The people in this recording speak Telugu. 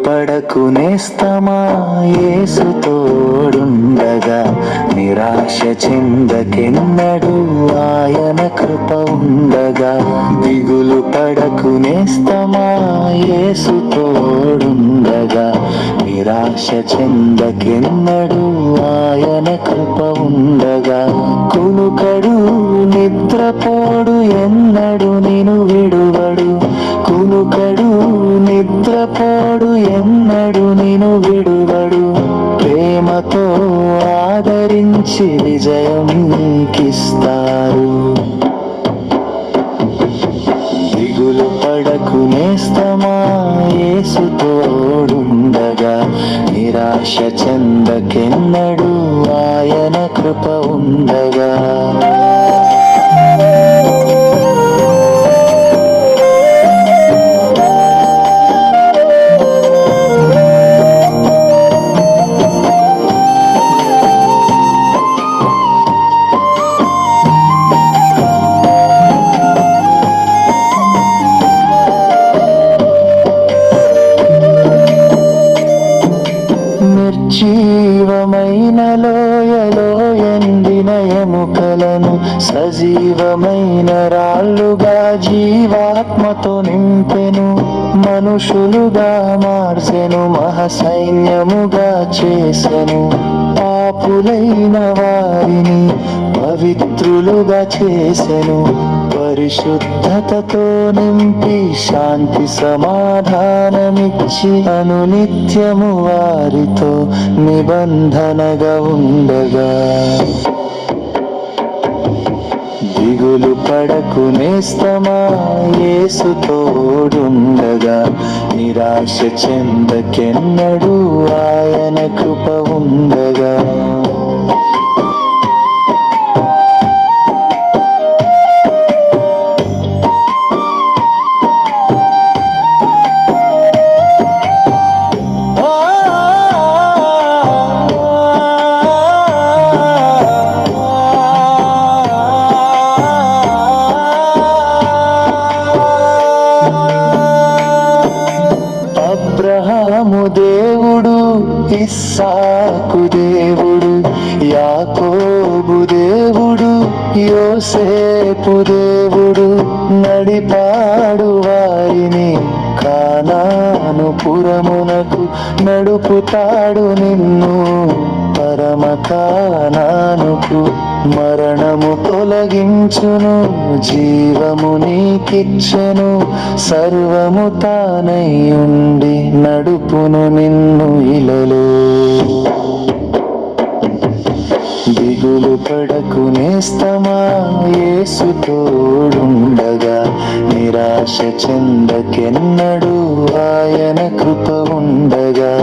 పడకు నేస్తమా యేసు తోడుండగా, నిరాశ చెందకెన్నడు ఆయన కృప ఉండగా. దిగులు పడకు నేస్తమా యేసు తోడుండగా, నిరాశ చెందకెన్నడు ఆయన కృప ఉండగా. కునుకడు నిద్రపోడు ఎన్నడు నిను విడువడు, కునుకడు నిద్రపోడు ఎన్నడు నిను విడువడు. ప్రేమతో ఆదరించి విజయం నీకిస్తారు. దిగులు పడకు నేస్తమా యేసు తోడుండగా, నిరాశ చెందకెన్నడు ఆయన కృప ఉండగా. జీవమైన లోయలో ఎండిన ఎముకలను సజీవమైన రాళ్ళుగా జీవాత్మతో నింపెను. మనుషులుగా మార్చెను, మహాసైన్యముగా చేసెను. పాపులైన వారిని పవిత్రులుగా చేసెను. పరిశుద్ధతతో నింపి శాంతి సమాధానమిచ్చి అనునిత్యము వారితో నిబంధనగా ఉండగా. దిగులు పడకు నేస్తమా యేసు తోడుండగా, నిరాశ చెందకెన్నడు ఆయన కృప ఉండగా. అబ్రహాము దేవుడు, ఇస్సాకు దేవుడు, యాకోబు దేవుడు, యోసేపు దేవుడు. నడిపాడు వారిని కానాను పురమునకు, నడుపుతాడు నిన్ను పరమ కానానుకు. మరణము తొలగించును, జీవము నీకిచ్చెను, సర్వము తానై ఉండి నడుపును నిన్ను ఇలలో. దిగులు పడకు నేస్తమా యేసు తోడుండగా, నిరాశ చెందకెన్నడు ఆయన కృప ఉండగా.